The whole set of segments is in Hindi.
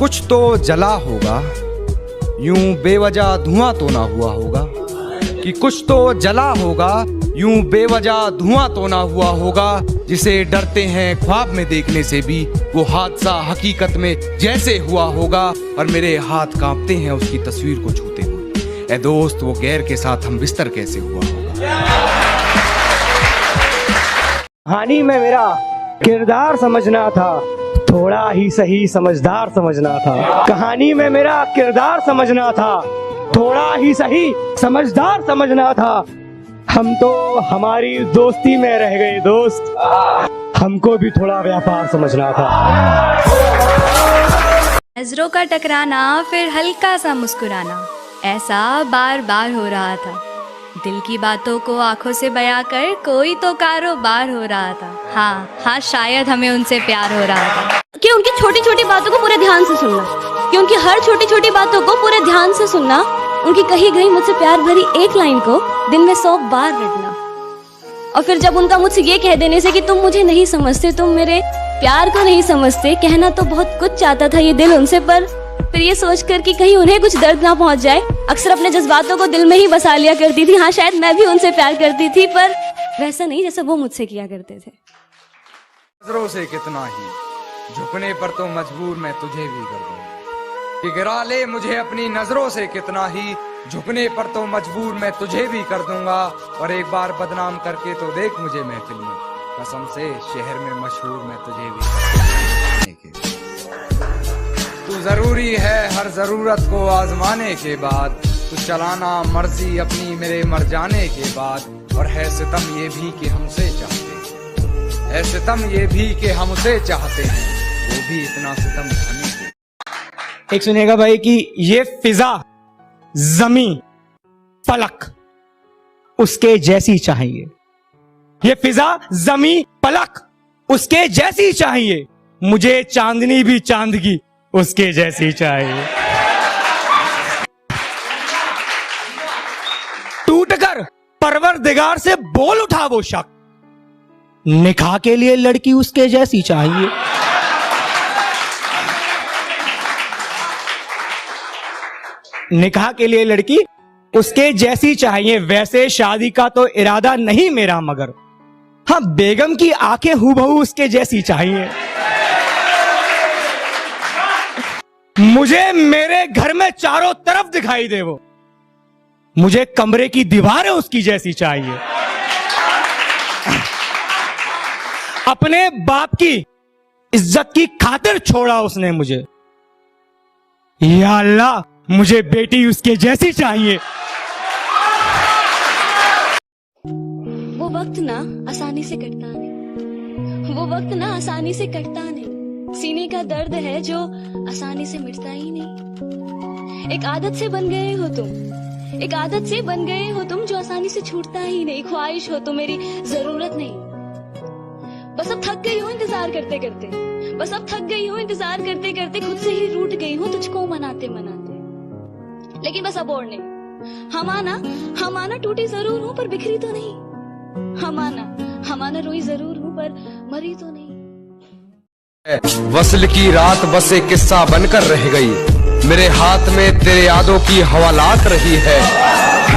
कुछ तो जला होगा, यूं बेवजह धुआं तो ना हुआ होगा। कि कुछ तो जला होगा, यूं बेवजह धुआं तो ना हुआ होगा। जिसे डरते हैं ख्वाब में देखने से भी, वो हादसा हकीकत में जैसे हुआ होगा। और मेरे हाथ कांपते हैं उसकी तस्वीर को छूते हुए। ए दोस्त, वो गैर के साथ हम बिस्तर कैसे हुआ होगा। कहानी में मेरा किरदार समझना था, थोड़ा ही सही समझदार समझना था। कहानी में मेरा किरदार समझना था, थोड़ा ही सही समझदार समझना था। हम तो हमारी दोस्ती में रह गए दोस्त, हमको भी थोड़ा व्यापार समझना था। नजरों का टकराना, फिर हल्का सा मुस्कुराना, ऐसा बार बार हो रहा था। दिल की बातों को आंखों से बयां कर कोई तो कारोबार हो रहा था। हाँ, शायद हमें उनसे प्यार हो रहा था। कि उनकी छोटी छोटी बातों को पूरे ध्यान से सुनना, कि उनकी हर छोटी छोटी बातों को पूरे ध्यान से सुनना, उनकी कही गई मुझसे प्यार भरी एक लाइन को दिन में 100 बार रटना। और फिर जब उनका मुझसे ये कह देने से कि तुम मुझे नहीं समझते, तुम मेरे प्यार को नहीं समझते, कहना तो बहुत कुछ चाहता था ये दिल उनसे, पर फिर ये सोचकर कि कहीं उन्हें कुछ दर्द ना पहुंच जाए, अक्सर अपने जज्बातों को दिल में ही बसा लिया करती थी। हाँ, शायद मैं भी उनसे प्यार करती थी, पर वैसा नहीं जैसा वो मुझसे किया करते थे। नजरों से कितना ही झुकने पर तो मजबूर मैं तुझे भी कर दूंगा। कि गिरा ले मुझे अपनी नजरों से कितना ही, झुकने पर तो मजबूर मैं तुझे भी कर दूंगा। और एक बार बदनाम करके तो देख मुझे महफिल में, कसम से शहर में मशहूर मैं तुझे भी। तू जरूरी है हर जरूरत को आजमाने के बाद, तू चलाना मर्जी अपनी मेरे मर जाने के बाद। और है सितम ये भी कि हमसे चाहते हैं, है सितम ये भी कि हमसे चाहते हैं, वो भी इतना सितम ढाने के। एक सुनिएगा भाई कि ये फिजा, जमीन, फलक उसके जैसी चाहिए। ये फिजा, जमीन, फलक उसके जैसी चाहिए। मुझे चांदनी भी चांद की उसके जैसी चाहिए। टूटकर परवरदिगार से बोल उठा वो शख्स, निकाह के लिए लड़की उसके जैसी चाहिए। निकाह के लिए लड़की उसके जैसी चाहिए। वैसे शादी का तो इरादा नहीं मेरा, मगर हाँ, बेगम की आंखें हूबहू उसके जैसी चाहिए। मुझे मेरे घर में चारों तरफ दिखाई दे वो, मुझे कमरे की दीवारें उसकी जैसी चाहिए। अपने बाप की इज्जत की खातिर छोड़ा उसने मुझे, या अल्लाह मुझे बेटी उसके जैसी चाहिए। वो वक्त ना आसानी से कटता नहीं, वो वक्त ना आसानी से कटता नहीं। सीने का दर्द है जो आसानी से मिटता ही नहीं। एक आदत से बन गए हो तुम, एक आदत से बन गए हो तुम, जो आसानी से छूटता ही नहीं। ख्वाहिश हो तो मेरी जरूरत नहीं, बस अब थक गई हूँ इंतजार करते करते, बस अब थक गई हूँ इंतजार करते करते। खुद से ही रूठ गई हूँ तुझको मनाते मनाते, लेकिन बस अब और नहीं। हम आना टूटी जरूर हूँ पर बिखरी तो नहीं। हम आना रोई जरूर हूँ पर मरी तो नहीं। वस्ल की रात बस एक किस्सा बनकर रह गई, मेरे हाथ में तेरे यादों की हवालात रही है,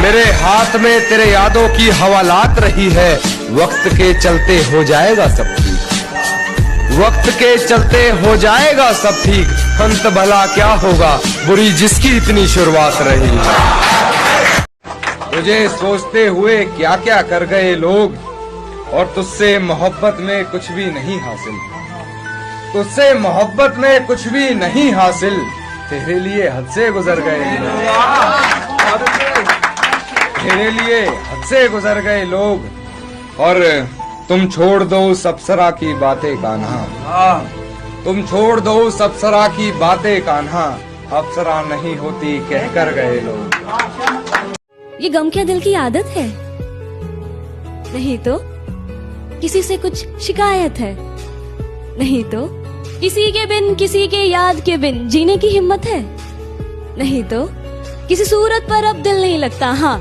मेरे हाथ में तेरे यादों की हवालात रही है। वक्त के चलते हो जाएगा सब ठीक, वक्त के चलते हो जाएगा सब ठीक। अंत भला क्या होगा, बुरी जिसकी इतनी शुरुआत रही। तुझे सोचते हुए क्या क्या कर गए लोग, और तुझसे मोहब्बत में कुछ भी नहीं हासिल, तुझसे मोहब्बत में कुछ भी नहीं हासिल। तेरे लिए हद से गुजर गए, तेरे लिए हद से गुजर गए लोग। और तुम छोड़ दो उस अप्सरा की बातें कान्हा, तुम छोड़ दो उस अप्सरा की बातें कान्हा, अप्सरा नहीं होती कहकर गए लोग। ये गम क्या दिल की आदत है? नहीं तो किसी से कुछ शिकायत है? नहीं तो किसी के बिन, किसी के याद के बिन जीने की हिम्मत है? नहीं तो किसी सूरत पर अब दिल नहीं लगता? हाँ,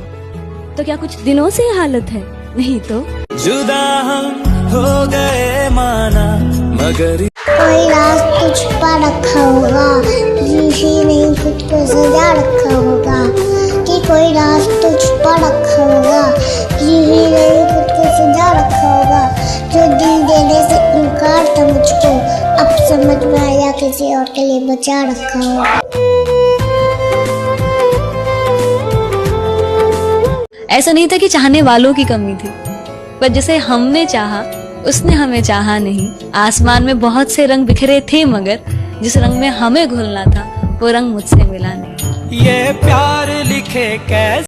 तो क्या कुछ दिनों से हालत है? नहीं तो जुदा हम हो गए माना, मगर कोई राज तो छुपा रखा होगा, यूं ही नहीं खुद को सजा रखा होगा। कि कोई राज तो छुपा रखा होगा, यूं ही नहीं खुद को सजा रखा होगा। जो दिल देने से इनकार था मुझको, अब समझ में आया किसी और के लिए बचा रखा होगा। ऐसा नहीं था कि चाहने वालों की कमी थी, पर जिसे हमने चाहा उसने हमें चाहा नहीं। आसमान में बहुत से रंग बिखरे थे, मगर जिस रंग में हमें घुलना था वो रंग मुझसे मिला नहीं। ये प्यार लिखे कैसे